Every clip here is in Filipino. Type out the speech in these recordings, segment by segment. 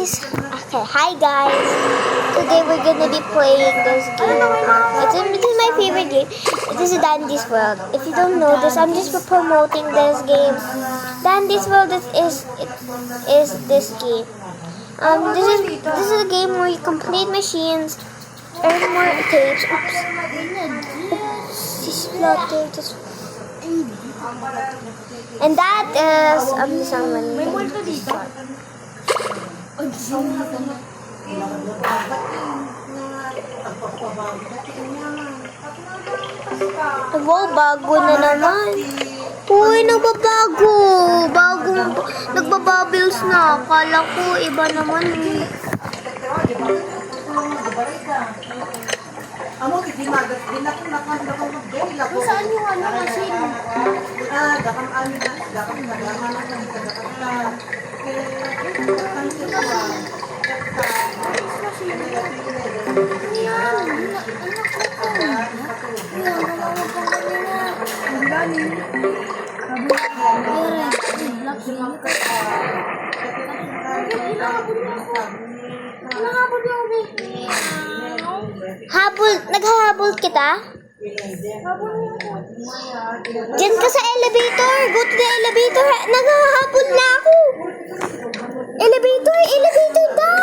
guys! Okay, hi guys! Today we're gonna be playing this game. This is my favorite game. This is Dandy's World. If you don't know this, I'm just promoting this game. Dandy's World is this game. This is a game where you complete machines, earn more tapes. Oops. This flooded. And that is someone. Wow, bago na naman. Uy, nagbabago. Nagbabubbles na. Akala ko iba naman. Saan yung ano machine? Naghahabol kita? Diyan ka sa elevator. Go to the elevator. Naghahabol na ako. Elevator da.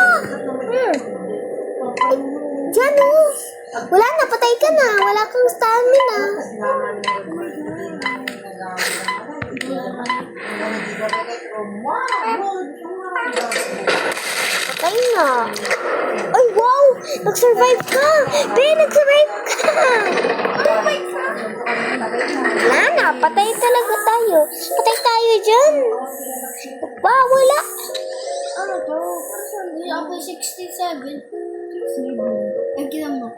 Diyan oh. Wala na, patay ka na. Wala kang stamina. Patay na. Ay, wow! Nag-survive ka! Ben, nag-survive ka! Wala na, patay talaga tayo. Patay tayo dyan. Wow, wala. Ano to? Hindi ako 67. Ay, kilang mo.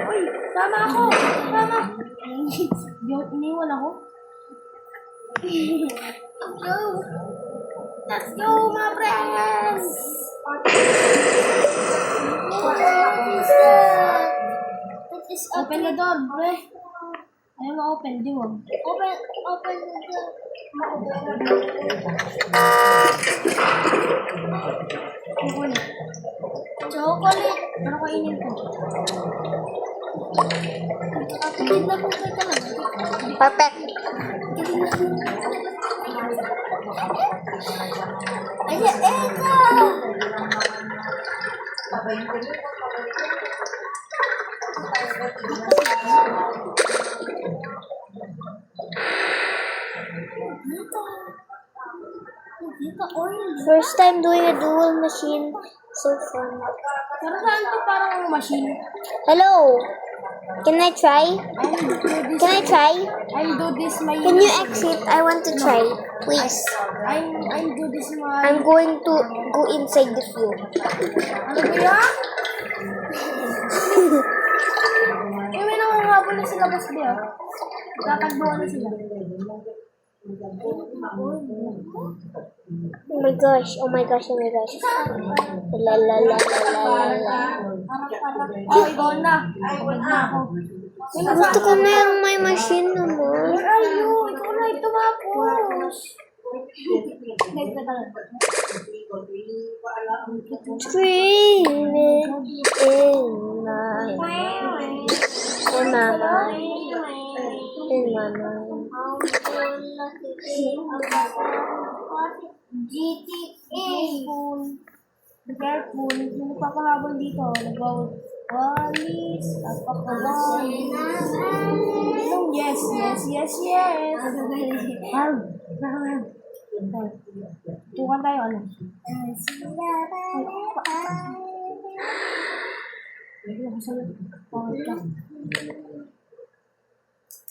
Uy, tama ako! Tama! Iniwan ako? Let's go, my friends! Open the door, pre. Ayaw ma-open, di wag. Open the door. Chocolate. Pero kainin ko. Kapatid na po kayo talaga. Perfect. Ayan, eka! First time doing a dual machine. So fun. Pero saan to parang machine? Hello. Can I try? Can I try? I'm do this my... Can you exit? I want to try. Please. I'm do this my... I'm going to go inside the field. Ano ba yan? May nangangahabol na sila, boss Bea. Tatagbuhan na sila. Oh my gosh. La la la la la la. Oh, ikaw na. Ikaw na ako. Gusto ko merong may machine naman. Ayo, ikaw na ito mapos. Screaming in my mind. In my mind. GTA. Be careful. May nagpapahabol dito. Nag-walis. Napakawal. Yes. Tukan tayo, ano?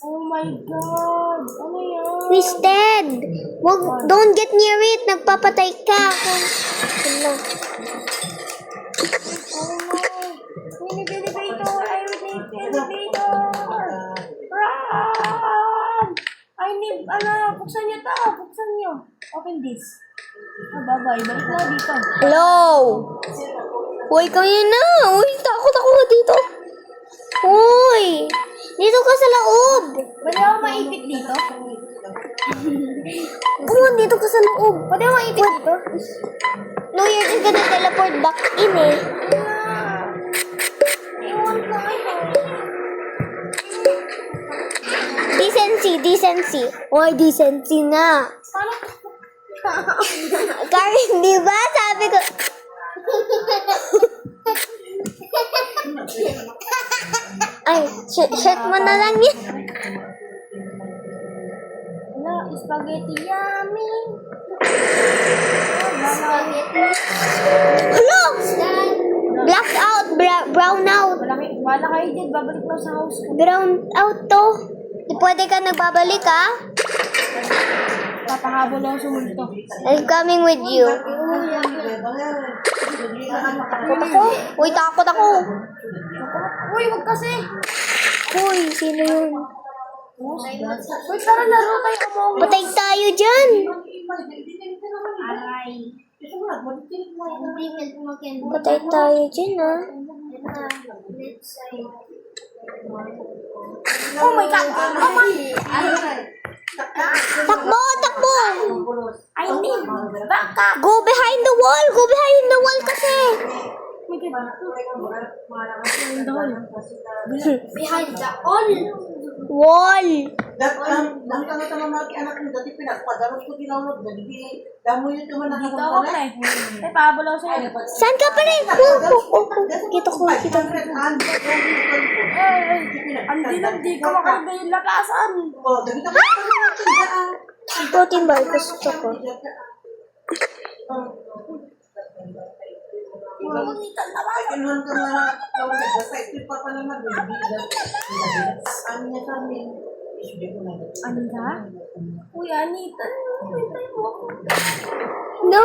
Oh my God! Ano yan? Twisted! Don't get near it! Nagpapatay ka! Ano? Oh no! Winnie the elevator! I will take the elevator! Run! I need, buksan niyo to! Buksan niyo! Open this. Bye-bye. Balik na dito. Hello! Uy, kami na! Uy, takot ako nga dito! Uy! Dito ka sa loob. Pwede ako maipit dito? Oo, dito ka sa loob. Pwede ako maipit dito? No, you're just gonna teleport back in eh. Iwan ko ngayon. Decency. Why decency nga? Paano? Karen, di ba? Sabi ko. Ay, shirt mo na lang yan. Wala, spaghetti yummy. Hello! Blacked out, brown out. Wala kayo dyan, babalik lang sa house ko. Brown out to. Di pwede ka nagbabalik ha? Papahabol ako sa multo. I'm coming with you. Takot ako? Uy, takot ako. Uy, wag kasi. Uy, sino yun? Uy, tara laro tayo Among Us. Patay tayo dyan. Patay tayo dyan ha. Oh my God! Oh my! Takbo, takbo. I need baka! Go behind the wall. Go behind the wall kasi. Behind the all! Wall. Nang tanga-tanga mga anak mo, dati pinagpadarot ko tinawag, dati damo yun naman Dito ako na eh. Ay, pahabol ako sa'yo. Saan ka pa rin? Kita ko. Hindi ko makaiba yung lakasan. Oh, dami ka pa. Protein bar. Gusto ko. Mamunitan na ba? Kinuhan ka na basta ito pa pa naman. Ano niya kami? Ano ka? Uy, Anitan. Hintay mo ako. No.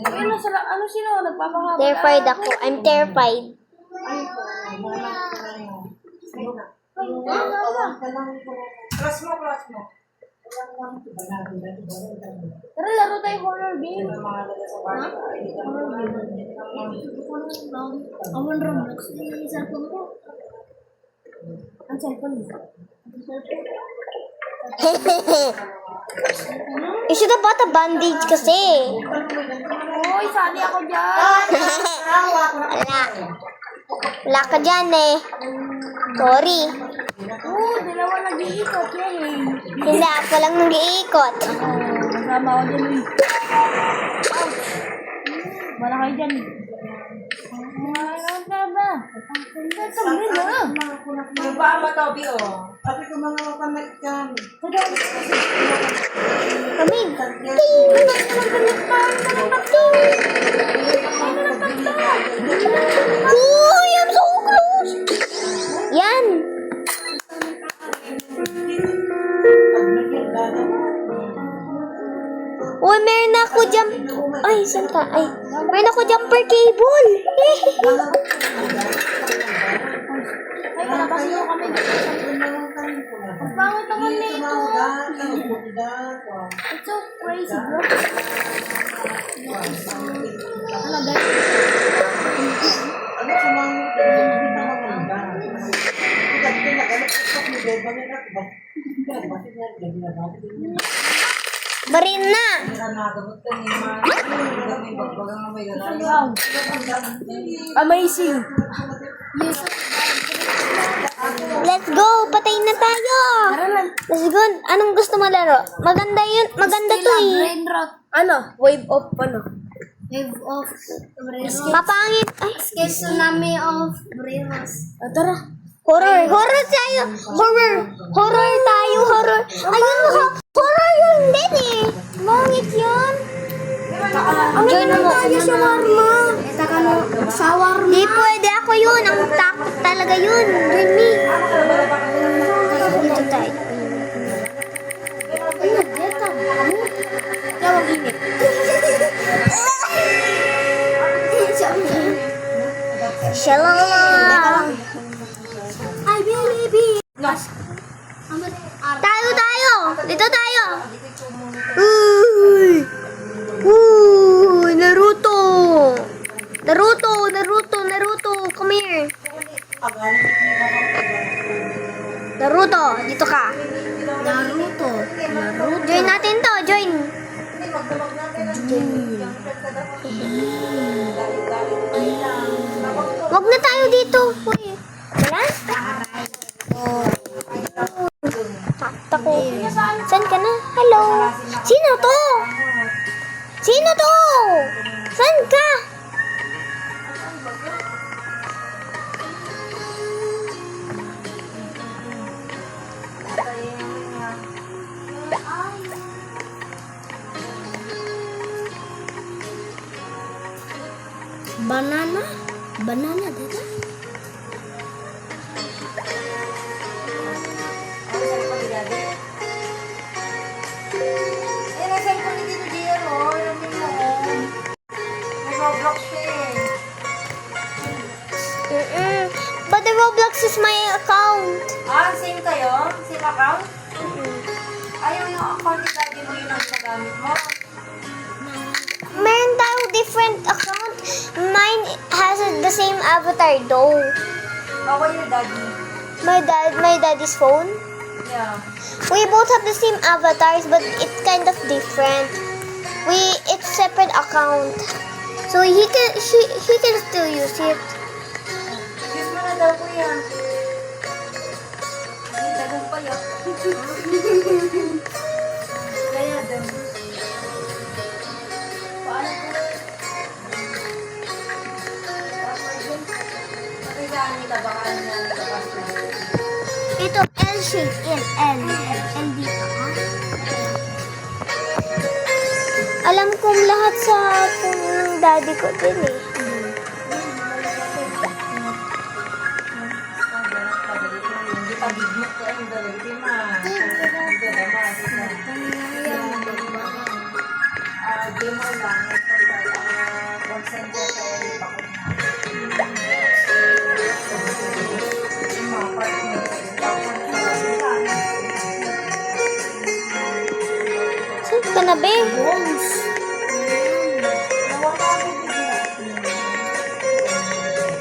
Ano sino? Nagpapahabol? Terrified ako. I'm terrified. Plus mo. Tara, laro tayo horror game. Amon Roblox. Yung cellphone ko. Ang cellphone mo. You should have bought a bandage kasi. Uy, sali ako dyan. Wala ka dyan eh. Sorry. Dalawa nag-iikot yan eh. Hindi ako lang nag-iikot. Kasama ako dyan eh. Ouch. Wala kayo dyan eh. Ano ka ba? Ito na. Nagpama ka, Bio. Sabi ko mga makamit ka. Kami. Uy, I'm so close. Yan. Uy, meron ako jump. Ay, saan ka? Ay, meron ako jumper cable. Ay, palabasin mo kami. Ang pangit naman nito. It's so crazy, bro. Ano, guys? Ano sa mga hindi ka maganda? Kasi nag-alap ko ni Beba ni Rat ba? Bakit nga gabi na ba? Barin na. Nagamot ka ni Ma. May bagbagang may gano'n. Wow. Amazing. Yes. Let's go. Patayin na tayo. Tara lang. Let's go. Anong gusto mo laro? Maganda yun. Maganda to eh. Brain rot. Ano? Wave of ano? Wave of Papangit. Ay. Escape tsunami of Breros. Tara. Horror. Horror tayo. Horror. Horror tayo. Horror. Ayun mo. Horror yun din eh. Mangit yun. Join mo. Shawarma. Ito ka no. Shawarma. Di pwede ako yun. Ang takot talaga yun. Join me. Dito tayo. Ano? Dito. Tawag init. Shalom. I believe it. Tayo. Dito tayo. Uy. Naruto. Come here. Naruto, dito ka. Naruto. Join natin to, join. Wag na tayo dito. Uy. Wala? Takta ko. Saan ka na? Hello? Sino to? Sino to? Saan ka? Banana? Banana, dito? Ayun, ang cellphone ni Tito Gian, oh. Yung tingnan mo. May Roblox siya eh. But the Roblox is my account. Ah, same kayo? Same account? Ayaw yung account ni Daddy mo yun ang ginagamit mo. Meron tayong different account. Mine has the same avatar though. How about your daddy? My daddy's phone. Yeah. We both have the same avatars, but it's kind of different. It's separate account, so he can still use it. Use mo na daw po yan. Ay, dagang pa yun. Kaya daw. Paano po? Pakisaan niyo ka baka ano na nagabas na. Ito L shape, L dito. Alam kong lahat sa phone ng daddy ko din eh. Hindi pa bigmit ka yung dalawa. Hindi ma. Di mo lang. Concentrate sa yung bakit Saan ka na, be?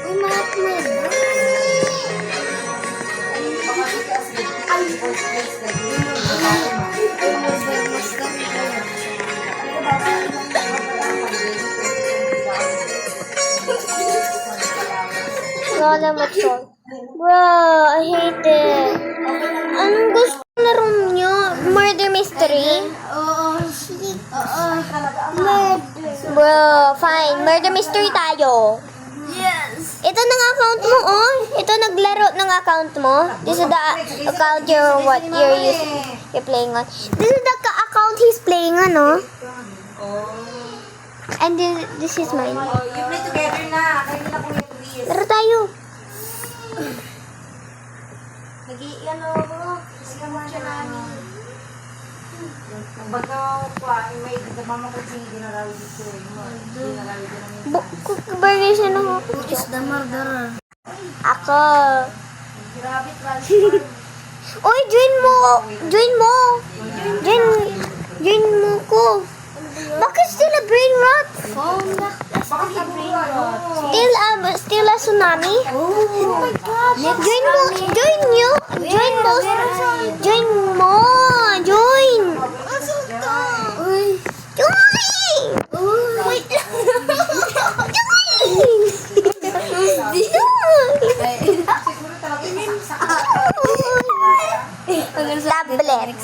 Uy, Matman. Wala mature. Bro, I hate it. Anong gusto laro nyo? Murder mystery? Bro, fine. Murder mystery tayo. Yes! Ito ng account mo, oh. Ito naglaro ng account mo. This is the account you're playing on. This is the account he's playing on, oh. And this is mine. Oh, you play together na. Kayo na Kuya Luis. Laro tayo. Nag-iiyan ako. Kasi naman siya namin. Baga pa, may mama ko siya ginarawi dito. Ginarawi ko namin. Burger siya ng Who is the murderer? ako. Grabe, transfer. Oy, join mo. Join mo. Join mo ko. Bakit still a brain rot? Bakit nabubuha? Still a tsunami? Oh my God! Join mo. Join nyo. Join mo. Join mo. Join. Uy! Join. Wait lang! Siguro talaga yung Tablet.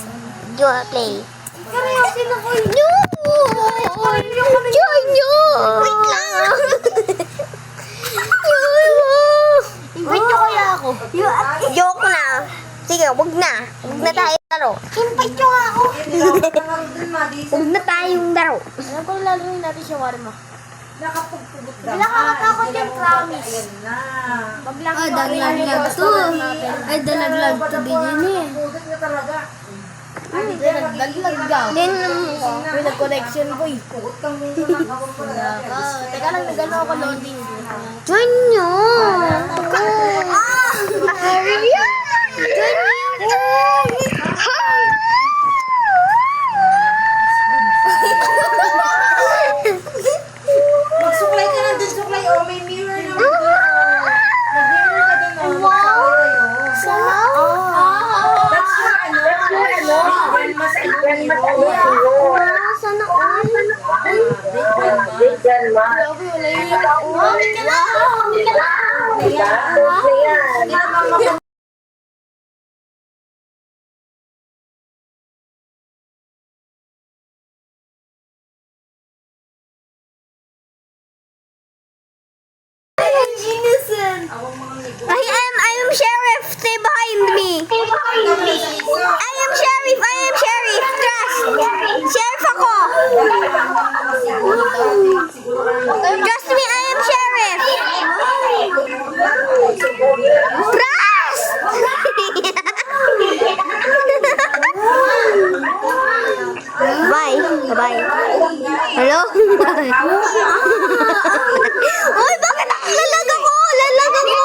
Play. Karayasin ako yun! No! Join nyo! Wait lang! Join mo! Invite nyo kaya ako? Joke na. Sige, wag na. Wag na tayo laro. Invite nyo nga ako! Wag na tayong laro. Alam ko lalaroin natin siya, Warma. nakapagpugot Wala nakakatakot yung promise. Ayan na. Maglang Ay, dalaglag to. Ay, dalaglag to din eh. Pugot na talaga. Nagdaglag daw. Then, Uy, nag-connection ko eh. Pugot kang mundo ng habang pala. Teka lang, nag-ano ako loading. join nyo. Join nyo. Magsuklay ka na dun, suklay. Oh, may mirror naman dun. Mag-mirror ka dun. Oh. Wow. Magsuklay kayo. Wow. Grabe, wala yun. Wow! Innocent. I am sheriff. Stay behind me. I am sheriff. Trust. Sheriff ako. Trust me, I am sheriff. Trust. Bye. Bye. Hello? Uy, bakit lalag ako? Lalag ako.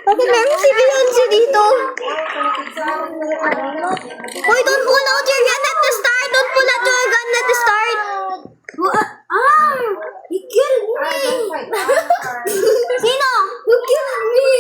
Bakit meron si Beyonce dito? Hoy, don't pull out your gun at the start! Don't pull out your gun at the start! He killed me! Sino? You killed me!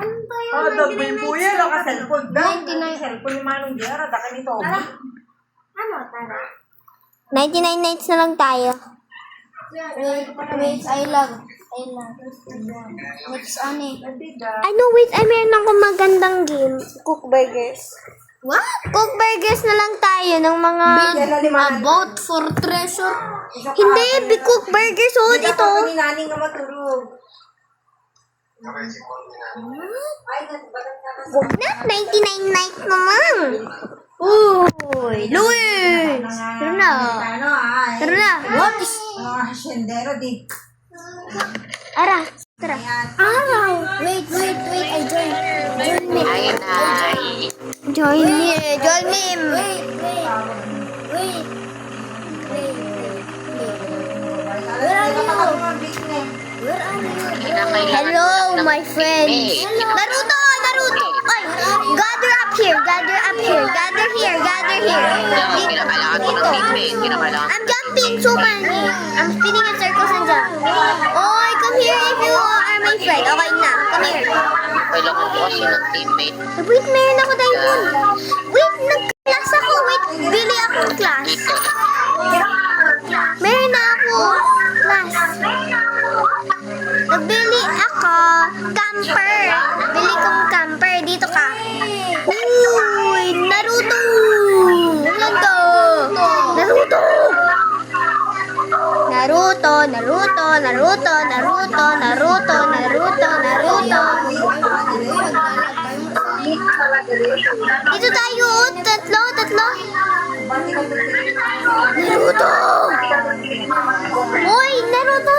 Oh, double po yan. Ang cellphone daw. 99. Cellphone yung manong Gera. Daka nito. 99 nights na lang tayo. Wait, I love. Next, ani. I know, wait, ay meron akong magandang game. Cook burgers. What? Cook burgers na lang tayo ng mga... About for treasure. Hindi, cook burgers. Oh, Ito. dito. Ni naning nga matulog. Huwag na, 99 nights naman. Uy, Louis. Tara na. Ano ay? Tara na. What is? Mga hasyendero di. Ara, tara. Araw. Wait, I join me. Join me. Join me. Wait. Where are you? Hello, my friends. Naruto. Ay, gather up here. Gather here. Kinakailangan ko ng teammate. Kinakailangan. I'm jumping so many. I'm spinning in circles and jump. Oy, come here if you are my friend. Okay na, come here. Kailangan ko kasi ng teammate. Wait, meron ako diamond. Wait, nag-class ako. Wait, bili akong class. Dito. Meron na ako class. Nagbili ako camper. Bili kong camper. Dito ka. Uy, Naruto. Dito tayo. Tatlo. Naruto. Uy, Naruto.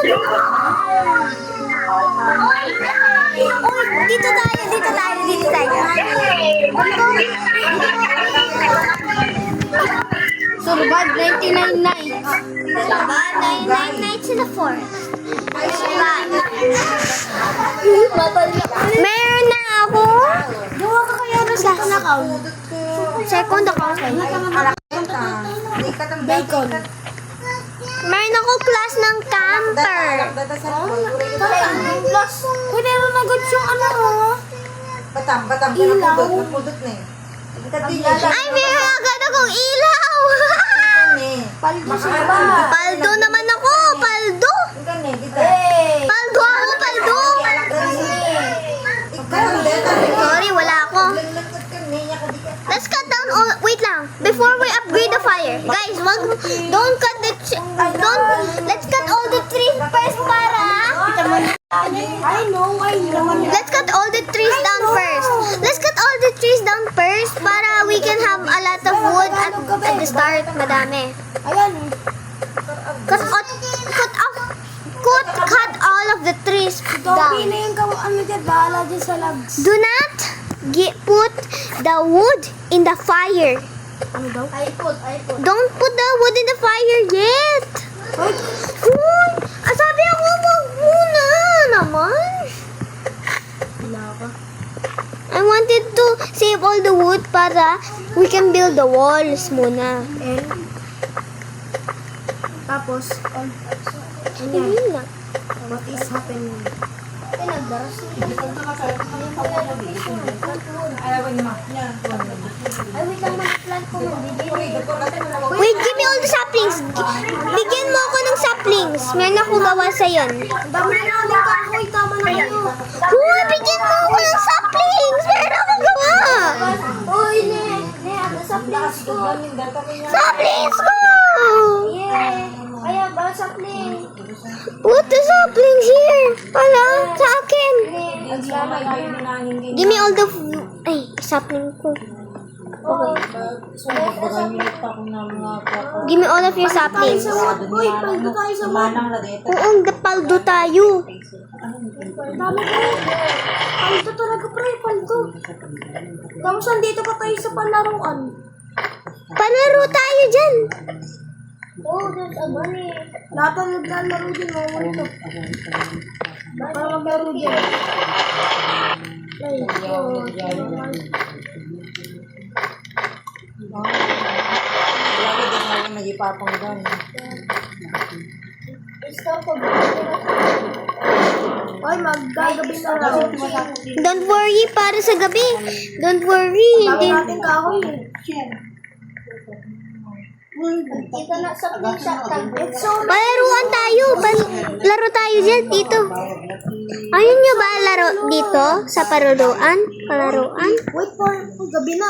Uy, dito tayo. Survive 99 nights. 99 nights in the forest. Meron na ako. Gawa ka kaya ng second account. Second account. Bacon. Meron ako class ng camper. Plus, pwede rin nagod yung ano mo. Batam. Ilaw. Napudot na eh. Ay, meron agad akong ilaw. Paldo siya ba? Paldo naman ako. Paldo. Hey! Paldo ako. Sorry, wala ako. Let's cut down all. Wait lang. Before we upgrade the fire, guys, don't cut the. Let's cut all the trees first para. I know. Let's cut all the trees down first para we can have a lot of wood at the start. Madami. Ayan. Cut all of the trees Topi down. na yung ano dyan. Bahala dyan sa lags. Do not put the wood in the fire. Ano daw? I put. Don't put the wood in the fire yet. Uy, sabi ako, wag muna naman. Wala ka. I wanted to save all the wood para we can build the walls muna. And, tapos, Yun lang. what is happening? Wait, give me all the saplings. Bigyan mo ako ng saplings. Meron ako gawa sa yun. Dami na namin kahoy. Tama na kayo. Uy, bigyan mo ako ng saplings. Meron ako gawa. Uy, ano sa place ko? Saplings ko! Yeah. Ayan, ba sa place? What the saplings here? Wala, sa akin. Give me all the... Ay, sapling ko. Okay. Give me all of your saplings. Uy, paldo tayo sa man. Oo, paldo tayo. Dami ko. Paldo talaga, pre. Paldo. Tapos andito pa tayo sa palaruan. Palaro tayo dyan. Oh, there's a bunny. Lahat ang naglalaro din. Mawala ito. Para maglaro din. Ay, Lagi din namin nagipapang doon. Stop ko. Oy, maggagabi na raw. Don't worry, para sa gabi. Don't worry. Bago Hindi. natin kahoy eh. Dito na sa pinsa. It's so Palaruan tayo. Laro tayo dyan, dito. Ayun nyo ba laro dito? Sa pararuan? Palaruan? wait for gabi na.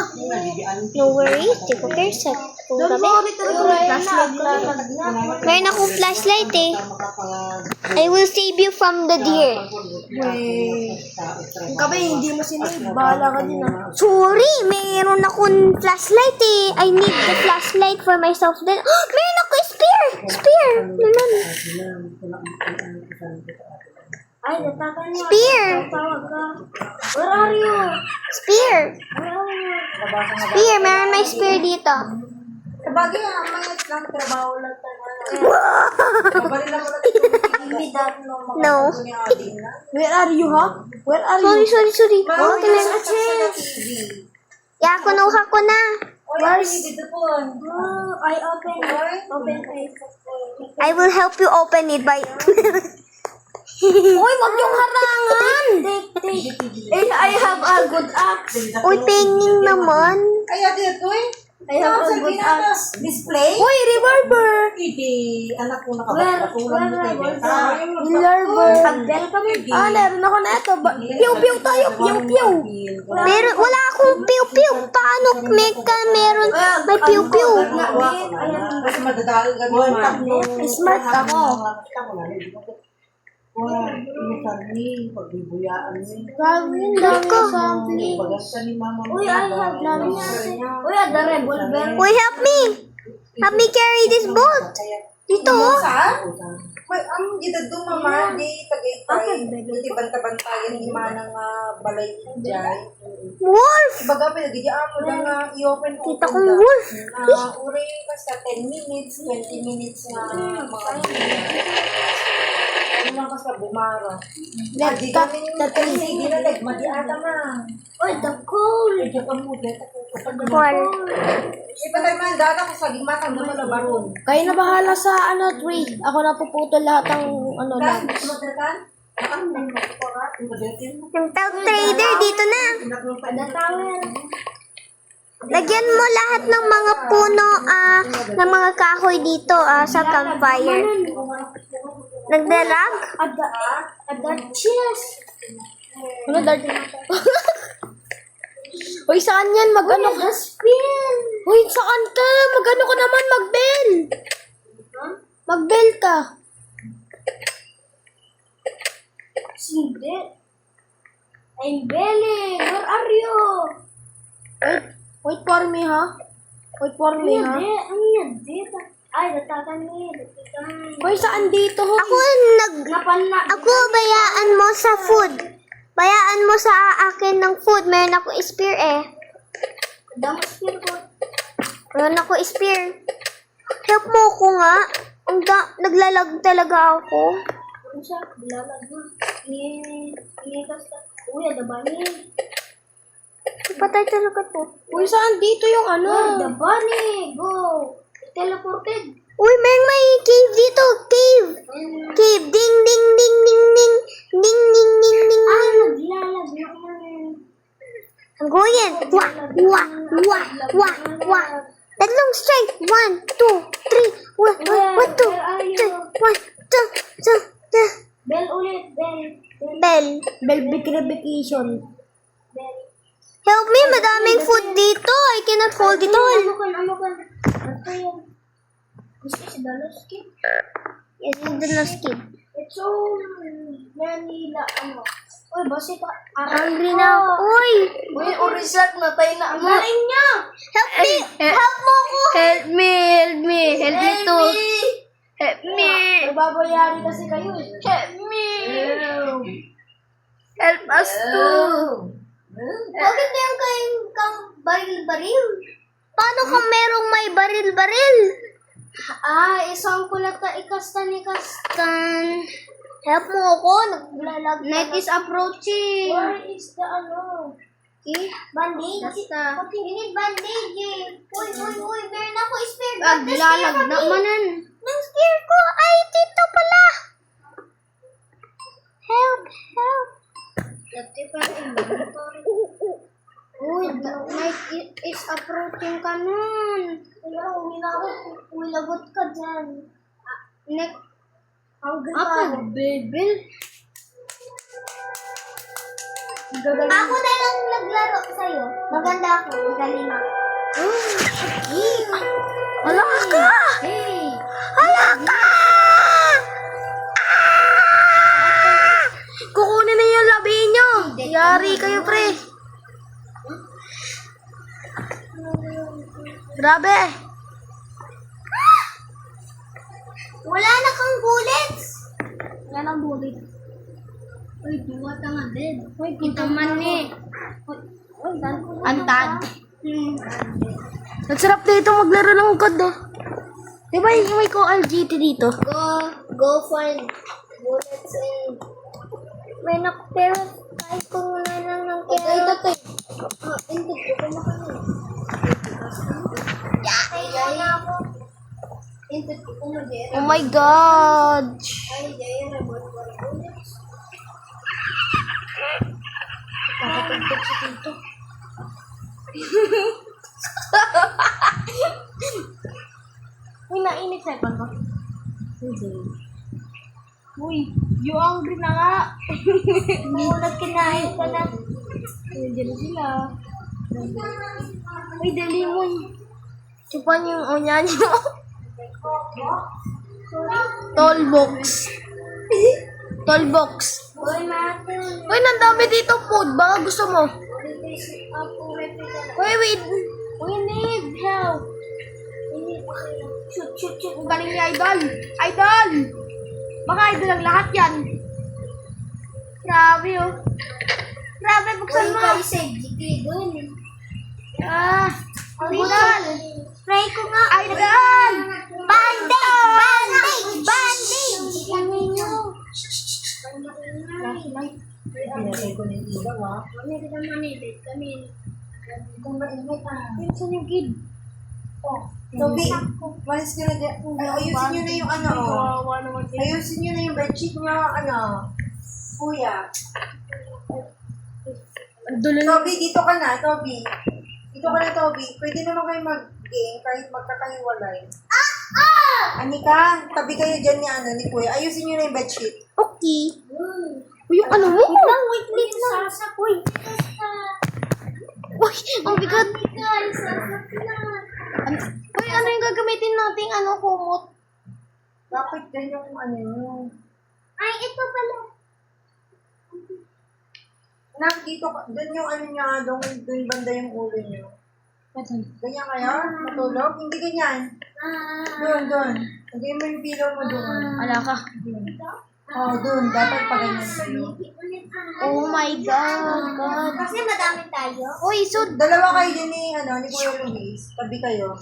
No worries. Di ko care sa kung Don't gabi. worry talaga. Flashlight na. Mayroon akong flashlight eh. I will save you from the deer. Kung gabi, hindi mo sinave. Bahala ka din ah. Sorry, mayroon akong flashlight eh. I need the flashlight for myself then. Meron ako spear! Spear! Naman. Ay, natakan niya. Spear! Tawag ka. Where are you? Spear! Where are you? Spear! Meron may spear dito. Sabagay nga, mga lang trabaho lang talaga. No. Where are you, ha? Where are you? Sorry. Oh, Okay lang. Yeah, kunuha ko na. Where's I open Facebook. I will help you open it by... Uy, wag yung harangan! I have a good axe. Uy, penging naman. Kaya dito eh. I have a good axe. Display? Uy, revolver! Hindi. Anak ko Where nakapagpatulang mo kay Beta. Revolver. Abdel kami. Ah, meron ako na ito. Pew-pew tayo. Pew-pew. Pero wala akong piw-piw. Paano meron may piw-piw? Kasi madadali ka naman. Smart ako. Wah, ini kami pagbibuyaan ni. Gawin lang Ko. something. Bagasa ni mama. Uy, I have lang niya. Uy, the revolver. Uy, help me. Help me carry this boat. Dito, oh. May ang gitad do mama di tagaytay. Di banta-bantayan ni manang balay jay. Wolf. Baga pinagidi ako nang i-open ko. Kita kong wolf. Uri basta 10 minutes, 20 minutes na mga ano lang kasi bumara. Di kami hindi na nagmadi ata ma. Uy, the coal. Medyo kamulit ako. Wall. Iba tayo man data ko sa gimatang naman na baron. Kayo na bahala sa tree. Ako na puputol lahat ng Kan, logs. sumatrakan? Yung tag trader dito na. The tower. Lagyan mo lahat ng mga puno, ng mga kahoy dito, sa campfire. Nagdalag? At the chest. Ano dart? Uy, saan yan? Mag-ano ka? Spin. Uy, saan ka? Mag-ano ka naman? Mag-bell. Mag-bell ka. Hindi. I'm belling. Where are you? Wait for me, ha? Wait for me, ha? Ano yan? Dito. Ay, natakan niya. Uy, saan dito, ho? Ako, bayaan mo sa food. Bayaan mo sa akin ng food. Meron ako spear eh. Damo spear ko. Meron ako spear. Help mo ko nga. Naglalag talaga ako. Ano siya? Bilalag mo. Inikas ka. Uy, adabani. Patay talaga to. Uy, saan dito yung ano? Adabani. Go. Teleported. Uy, may cave dito. Cave. Cave. Ding, ding, ding, ding, ding. Ding, ding, ding, ding, Ah, ding. naglalag naman. Ang goyen. Wah, wah, wah, wah, wah. Tatlong strike. 1, 2, 3. 1, 2, 3. Bell ulit. Bell. Bell. Bell vacation. Bell. Help me, madaming food dito. I cannot hold it all. Ano ka? Ito yun. Gusto si Dalos Kid. Yes, it's the last kid. It's so many ano. Uy, boss ito. Hungry na ako. Uy! Uy, reset na tayo na. Ang galing niya! Help me! Help mo ko! Help me too. Help me. Nagbabayari kasi kayo eh. Help me. Help us too. Bakit meron kang baril-baril? Paano kung merong may baril-baril? Isang kulat na ikastan. Help mo ako. Naglalag. Night is approaching. Where is the ano? Bandage. Basta. Pati need bandage eh. Uy. Meron ako spear. Naglalag na manan. Ng spear ko. Ay, dito pala. Help. Uy, night is approaching ka nun. Ulabot ka dyan. Next. Ako, bebel. Ako na lang naglaro sa'yo. Maganda ako. Galing ako. Hala ka! Hey! Hala ka! Kukunin na yung labi nyo. Yari kayo, pre. Grabe. Wala na kang bullets! Wala nang bulit. Uy, buwat nga dead. Uy, kita man eh. Antad. Nagsarap dito maglaro ng COD oh. Diba yung may LGT dito? Go find bullets and... May pero kahit kung wala lang ng pero... Hindi ko na kami. Kaya na ako. Hindi ko na Oh my God! Ay, Jaya, rabot ko bullets. Nakapagpag si Tito. Uy, nainit sa ipon ko. Hindi. Uy, you hungry na nga. Hindi ko nagkinain ka na. Nandiyan na sila. Uy, dali mo. Chupan yung onya nyo. Tollbox. Tollbox. Uy, natin. Uy, nandami dito food. Baka gusto mo. Uy, wait. We need help. Shoot. Ang galing ni Idol. Idol! Baka Idol ang lahat yan. Grabe oh. Grabe, buksan mo. Ah, Idol! Try ko nga. Idol! Bandage! Kami nyo. Pinagay ko ng ilaw, ah. Pinsan yung kid. Toby, malis ka na dyan. Ayusin nyo na yung ano, oh. Kawawa naman sila. Ayusin nyo na yung bedsheet nyo, ano. Kuya. Ang dulo na. Toby, dito ka na, Toby. Dito ka na, Toby. Pwede naman kayo mag-game kahit magkakahiwalay. Anika, tabi kayo dyan ni, ano, ni Kuya. Ayusin nyo na yung bedsheet. Okay. Uy, yung ano mo? Wait lang. Uy. Uy, ang bigat. Guys, Uy, ano yung gagamitin nating kumot? Bakit dyan yung ano nyo? ay, ito pala. Dito, dun yung ano niya, dun banda yung ulo nyo. Ganyan kaya? Matulog? Hindi ganyan. Doon. Lagay mo yung pillow mo doon. Ala ka. Oh, doon. Dapat pa ganyan kayo. Oh my God. Kasi madami tayo. Uy, so, Dalawa kayo dyan ni Kuya Luis. Tabi kayo.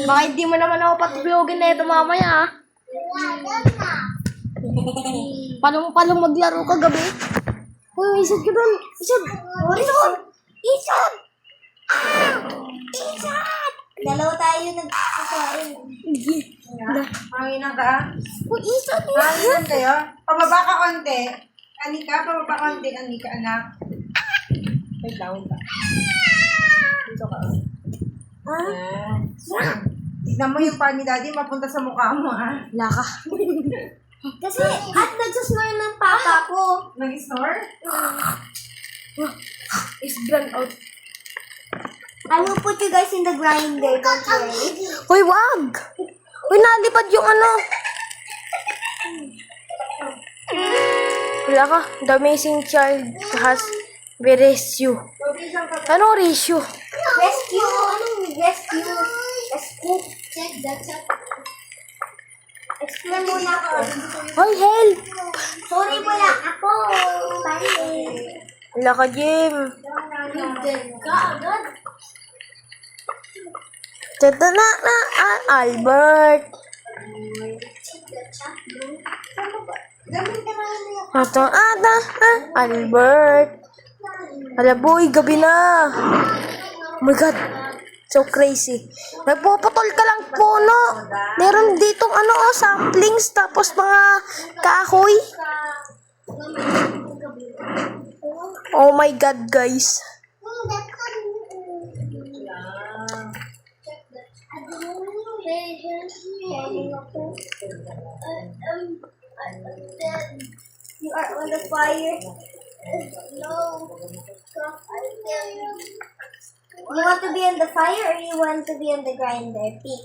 baka hindi mo naman ako patiblogin na ito mamaya. Palong-palong maglaro ka gabi. Uy, isad ka doon. Isad. Isad. Dalawa tayo nagsasarin. Mahina ka? Uy, isad. Mahinan kayo? Pababa ka konti. Anika, pababa konti. Anika, anak. Wait lang. Dito ka. Tignan mo yung pa ni Daddy, mapunta sa mukha mo, ha? Laka. Kasi, at nagsasmile ng papa ko. Nag-snore? Is grand out. I will put you guys in the grinder, don't worry. Uy, wag. Uy, nalipad yung ano. Wala ka. The amazing child has rescue. Ano ratio? Rescue! Anong rescue? Rescue? Check that, check. Explain muna ako. Hoy, help! Sorry wala ako. Bye. Wala ka, Jim. Ka agad. Tata na, Albert. Ito, Albert. Hala, boy, gabi na. Oh my God. So crazy. Nagpuputol ka lang puno. Meron ditong samplings tapos mga kahoy. Oh my God, guys. You are on the fire. No. You want to be on the fire or you want to be on the grinder? Pick.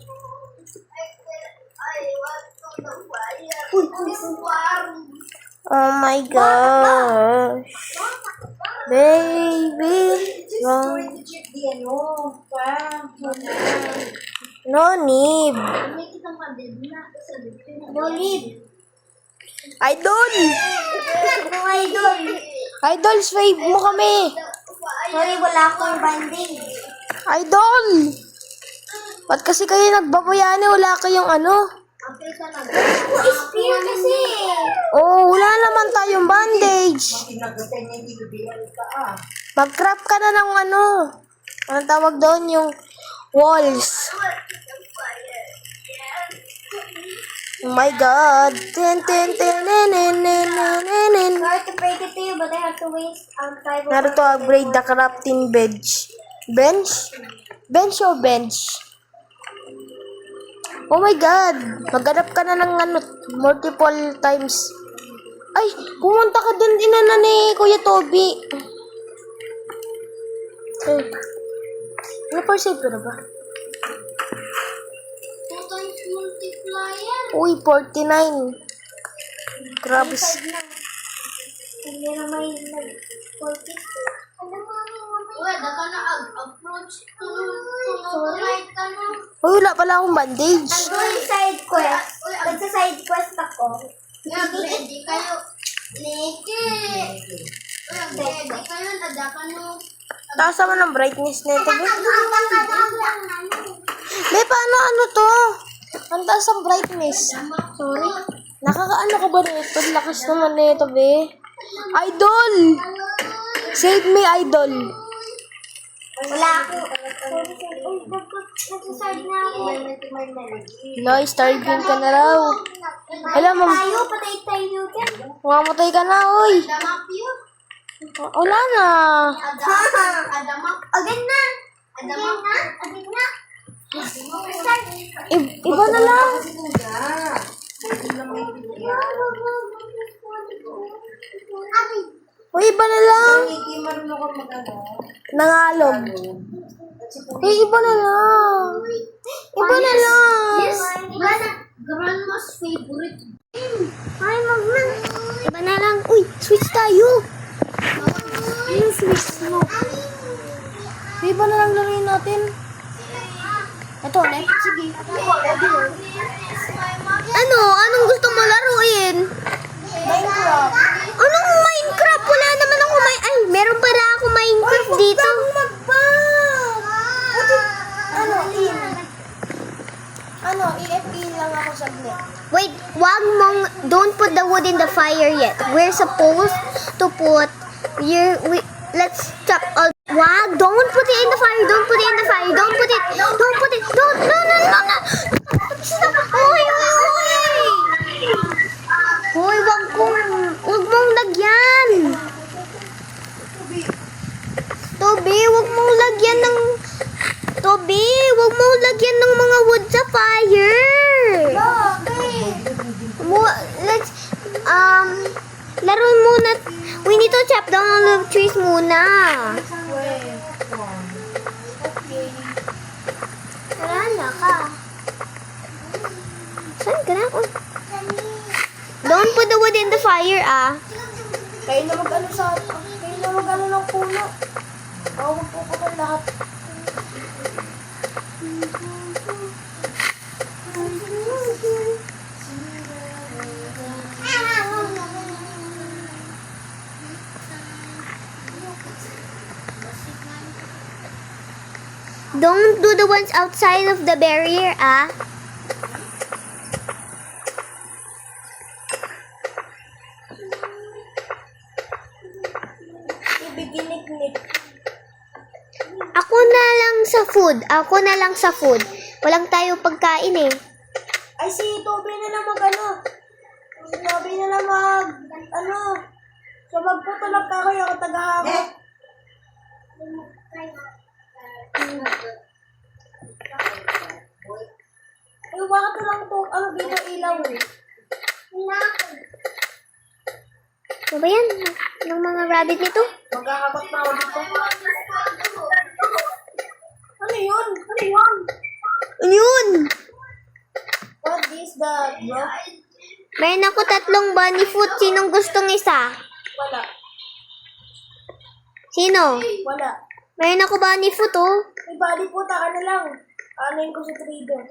I want on the fire. Oh my gosh. Baby. No need. No need. Idol! No idol. Idol, save mo kami. Sorry, wala akong bandage. Idol! Ba't kasi kayo nagbabayani? Wala kayong ano? Spear kasi. Oh, wala naman tayong bandage. Pinagutan niya, hindi bibihan ka Mag-craft ka na ng ano. Anong tawag doon? Yung walls. Oh my God. Ten, ten, ten, nen, nen, nen, nen, nen, nen. Sorry to break it to you, but I have to waste 5 Naruto, upgrade the crafting bench. Bench? Bench or bench? Oh my God. Maghanap ka na ng ano, multiple times. Ay, pumunta ka dun inana ni Kuya Toby. Eh. Ano pa save ko na ba? 2 times multiplier. Uy, 49. Grabe. Hindi na may 42. Daka na approach to right ka na. Uy, wala pala akong bandage. I'm doing side quest. Nagsa-side quest ako. Ready kayo. Leke. Ready kayo. Nadaka no. Taas naman ang brightness nito. Be, paano ano to? Ang taas ang brightness. Sorry. Nakakaano ka ba nito? Lakas naman nito, be. Idol! Save me, idol. Wala ako. Nagsa-side na ako. No, starving ka na raw. Alam mo, Tayo, patay tayo dyan. mamamatay ka na, uy. Adamak yun. Wala na. Adamak. Agad na. Adamak. Agad na. Iba na lang. Uy, iba na lang. Hindi marunong ka mag-ano. Nangalog. Uy, iba na lang. Iba na lang. Yes. Grandma's favorite. Ay, mag na. Iba na lang. Uy, switch tayo. Yung switch mo. Iba na lang laruin natin. Ito ulit. Sige. Ano? Anong gusto mo laruin? Minecraft. Anong Minecraft? Wala naman ako Ay, meron pala ako Minecraft dito. EFE lang ako saglit. Wait, don't put the wood in the fire yet. We're supposed to put, let's chop all, don't put it in the fire, don't put it in the fire, don't put it, no. Stop. Hoy. Hoy, wag mong lagyan. Toby, wag mong lagyan ng mga wood sa fire. Let's, laro muna. We need to chop down all the trees muna. Wala ka. Saan ka na? Don't put the wood in the fire, Kayo na mag-ano ng puno. Huwag po ko lahat. Don't do the ones outside of the barrier, Ibiginik-nik. Ako na lang sa food. Walang tayo pagkain eh. Ay, si Toby na lang Si Toby na lang So magputol lang ka kayo, tagahakot. Ay, bakit lang to? Ano dito ilaw eh? Ano ba yan? Ng mga rabbit nito? Maghahakot na ako dito. Ano yun? Ano yun? Ano yun? What is that, bro? Mayroon ako 3 bunny foot. Sinong gustong isa? Wala. Sino? Wala. Mayroon ako bunny foot, oh. May body po, taka na lang. Anoin ko sa trader.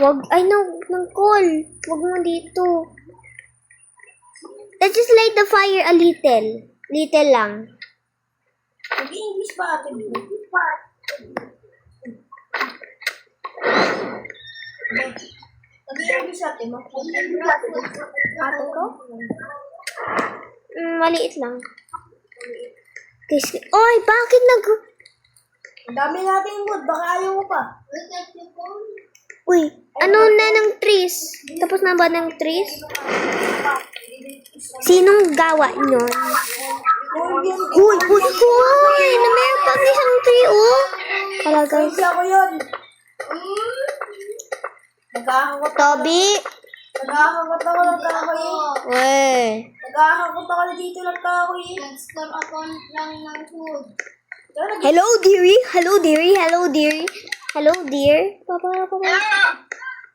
Wag, ay no, ng call. Wag mo dito. Let's just light the fire a little. Little lang. Nag-English pa ate mo. Nag-English ate mo. Ate ko? Maliit lang. Oy, bakit Ang dami natin mood, baka ayaw mo pa. Uy, ano na ng trees? Tapos na ba ng trees? Sinong gawa nun? Uy, uy, uy! Na meron pang isang tree, oh! Talaga. Hindi ako yun. Nag-ahakot Toby! Nag-ahakot ako ng kahoy. Uy! Nag-ahakot ako na dito ng kahoy. Hello, dearie! Hello, dearie! Hello, dearie! Hello, dear! Papa.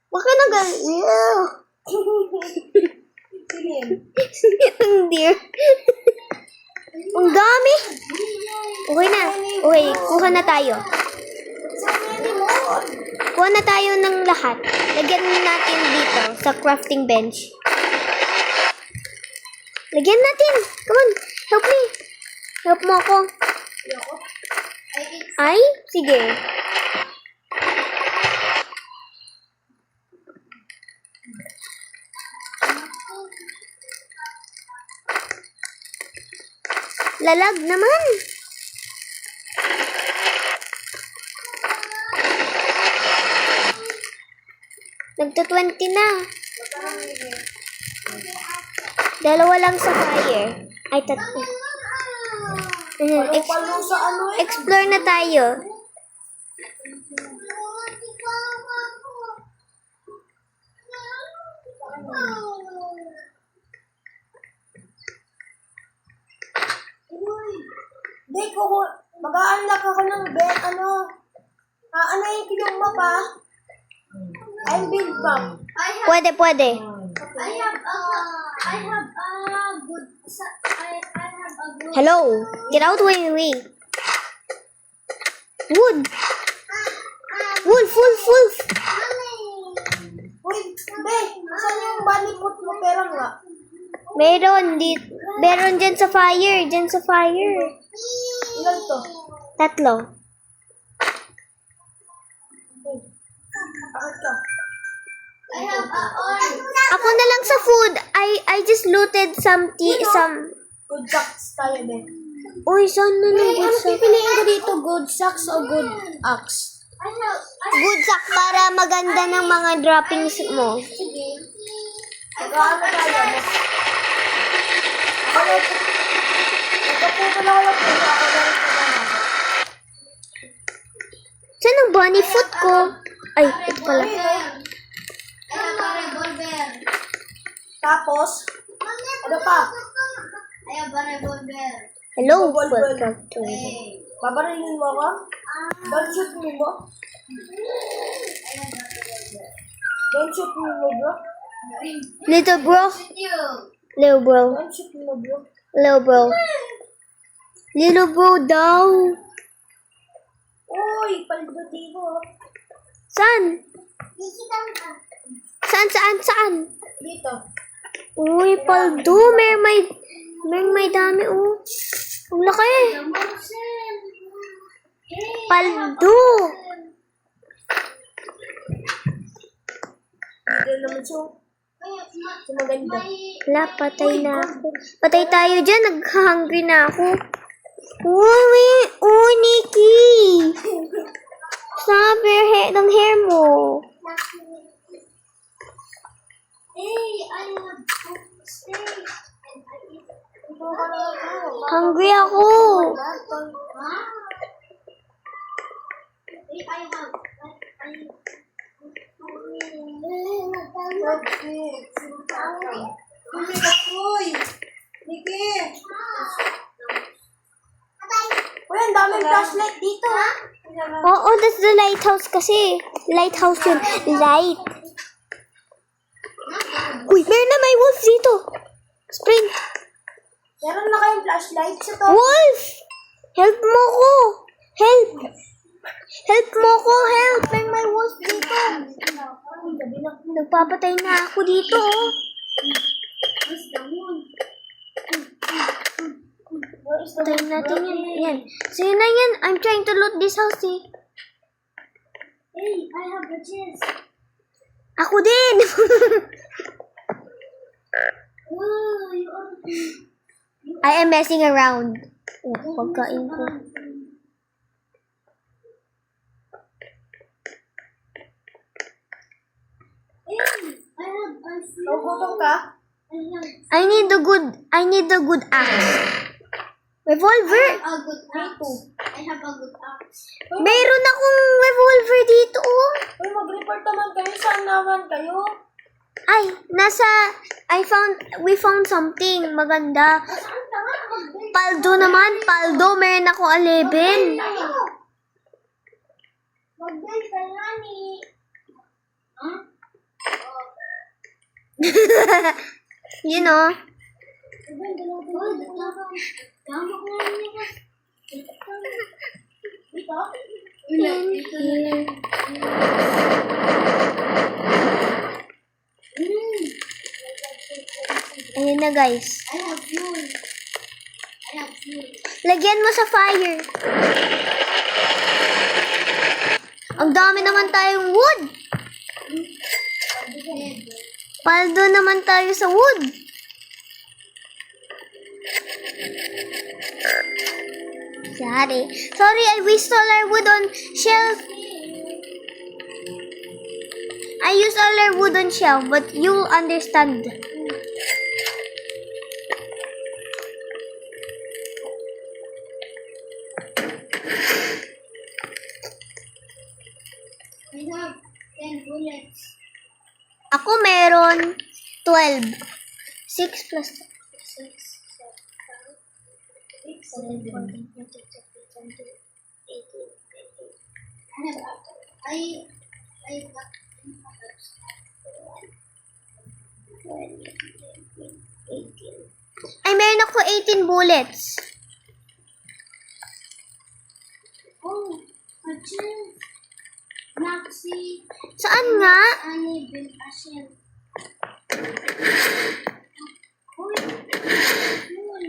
Bakit Ew! Sino yun? Ang dear! Ang dami! Okay na. Okay, kuha na tayo. Kuha na tayo ng lahat. Lagyan natin dito sa crafting bench. Lagyan natin! Come on! Help me! Help mo ako. Ay? Sige. Lalag naman. Nagto-20 na. Dalawa lang sa fire. Ay, 3. Palo sa ano eh. Explore na tayo. Hindi ko, mag-a-unlock ako ng bed, aanayin ko yung mapa. I'll build map. Pwede. Hello. Get out way. Wood. Wolf. Uy, be, saan yung bunny foot mo? Pera nga. Meron dyan sa fire. Ilan Ilan to? 3. Bakit ka? Ako na lang sa food. I just looted some Good socks tayo, be. Uy, saan na lang good Ano sack? pipiliin ko dito? Good socks o good axe? Good sack para maganda ng mga droppings mo. Mag-aano tayo, be. Nagkaputo na ako lang po. Ako na rin sa mga. Saan ang bunny foot ko? Ay, ito pala. Tapos, ano pa? Hello, Ball. welcome to Babarilin mo ako? Don't shoot me, bro. Don't shoot me, bro. Little bro. Don't shoot me, bro. Little bro daw. Uy, paldo dito. Saan? Saan? Dito. Uy, paldo. May dami, oh. Ang laki. Paldo. Dito naman siya. Ito maganda. Wala, patay na ako. Patay tayo dyan. Nag-hungry na ako. Uy, Nikki. Stop ng hair mo. Uy! Niki! Uy, ang daming flashlight dito, ha? Oo, that's the lighthouse kasi. Lighthouse yun. Light. Uy, meron na may wolf dito. Sprint. Meron na kayong flashlight sa to. Wolf! Help mo ko! Help! Help mo ko! Help! May wolf dito. Nagpapatay na ako dito, oh. Patayin natin yan. Yan. So yun na yan. I'm trying to loot this house, eh. Hey, I have a chest. Ako din! Oh, you are... I am messing around. Oh, pagkain ko. Hey, I have a few... Nagugutom ka? I need the good axe. Revolver? A good axe. I have a good axe. Meron akong revolver dito, oh. Uy, mag-report naman kayo. Saan naman kayo? Ay, we found something maganda. Paldo naman, paldo. Meron ako 11. Mag-build ka nga ni... Huh? You know. Ayun na, guys. I have fuel. Lagyan mo sa fire. Ang dami naman tayong wood. Paldo naman tayo sa wood. Sorry, I wasted all our wood on shelf. I used all our wood on shelf, but you'll understand. I have 10 bullets. Ako meron 12. 6 plus 18. Ay, meron ako 18 bullets. Oh, a chest. Maxi. Saan nga? Ani build a shelf. Uy, fuel.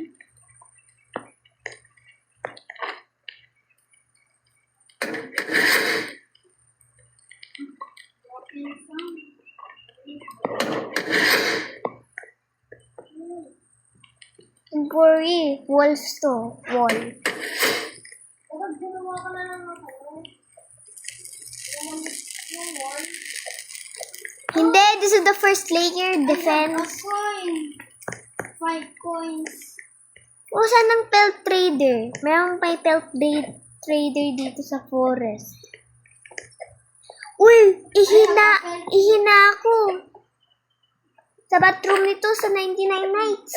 Temporary wolf to. Wall. Kapag gumawa ka na ng wall. Hindi, this is the first layer. Defense. Coin. 5 coins. O, saan ang pelt trader? Mayroong may pelt trader dito sa forest. Uy! Ihina ako. Sa bathroom nito sa 99 nights.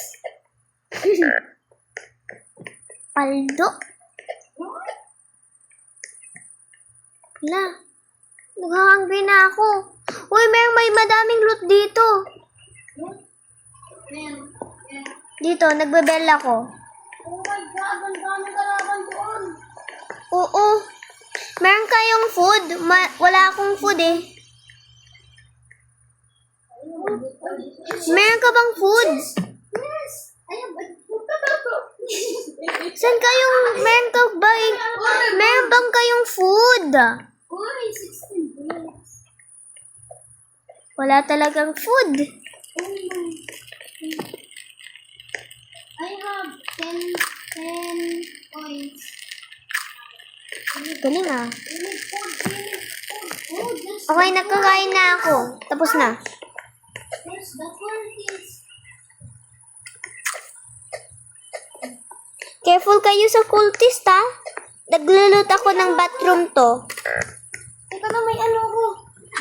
Paldo. Wala. Naghahangry na ako. Uy, may madaming loot dito. Dito, nagbebel ako. Oh my God, ang dami kalaban doon. Oo. Meron kayong food? Wala akong food eh. Meron ka bang food? Yes. I have a... Saan kayong, meron bang kayong food? Uy, 16 bullets. Wala talagang food. Oh my. I have 10 coins. Galing ah. We need food. Oh, Okay, nagkakain na ako. Tapos na. there's the cultist. Careful kayo sa cultist ha. Naglulot ako ng bathroom to. Ito na may ano ko.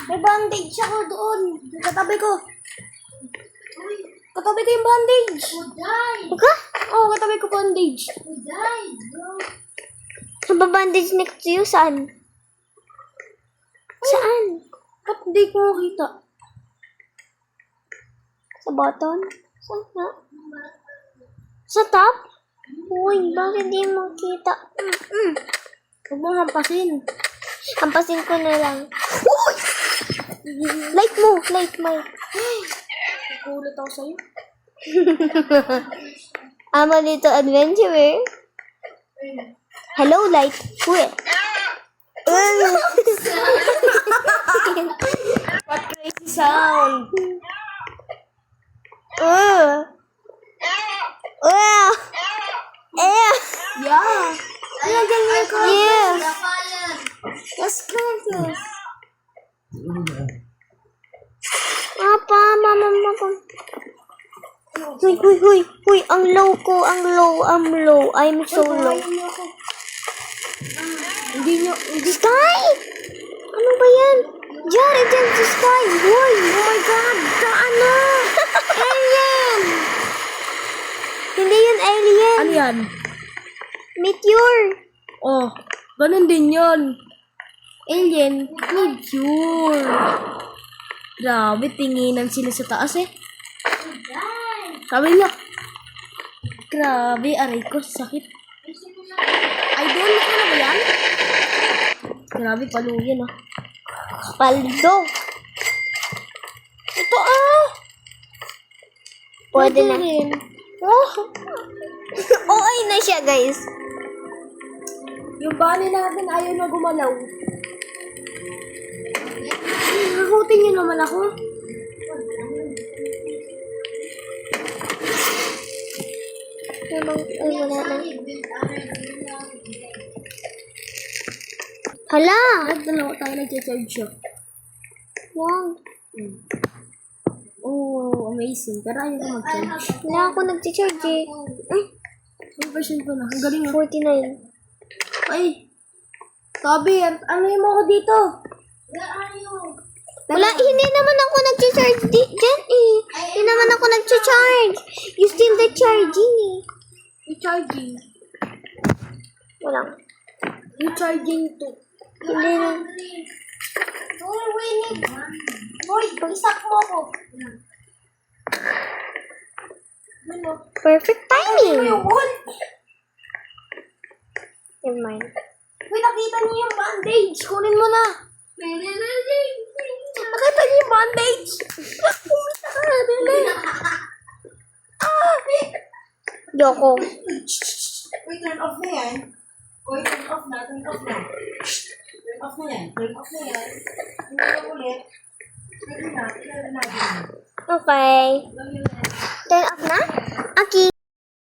May bandage ako doon. Katabi ko. Katabi ko yung bandage. Okay? Oo, katabi ko bandage. Nababandage next to you, saan? Saan? Ba't di ko makita? Sa bottom? Saan nga? Sa top? Uy, bakit di mo kita? Huwag mo hampasin. Hampasin ko na lang. Uy! Light mo! Light mo! Kulit ako sa'yo. I'm a little adventurer. Hello, light. Uy! What crazy sound? Yeah. Ano ganyan ko? Yeah. Let's go. Mama. Huy, ang low ko, I'm low, I'm so low. Sky! Ano ba yan? Diyan, dyan sa sky. Huy, oh my God, ano? Alien! Hindi yun alien. Ano yan? Meteor. Oh, ganun din yun. Alien, meteor. Grabe, tinginan sila sa taas eh. Sabi niya. Grabe, aray ko, sakit. Idol, ano ba yan? Grabe, paluyan ah. Paldo. Ito ah! Pwede na. rin. Oh. OA na siya, guys. Yung bani natin ayaw na gumalaw. Nakutin niyo naman ako. Ay, wala na. Hala! At dalawa tayo nag-charge siya. Wow. Oh, amazing. Pero ayaw ko mag-charge. Wala ako nag-charge eh. Ay, Ang version ko na. Ang galing ah. 49. Ay! Tabi, ano yung mo ko dito? Wala, hindi naman ako nag-charge dyan eh. Hindi naman ako nag-charge. You still the charging eh. Yung charging. Wala. Yung charging to. Hindi na. Boy, isak mo ako. Perfect timing. Wall. Never mind. Uy, nakita niyo yung bandage. Kunin mo na. Nakita niyo yung bandage. Kumita ka na dili. Yoko. Uy, turn off na yan. Uy, turn off na. Turn off na yan. Hindi na ulit. Pwede na. Okay. Turn off na?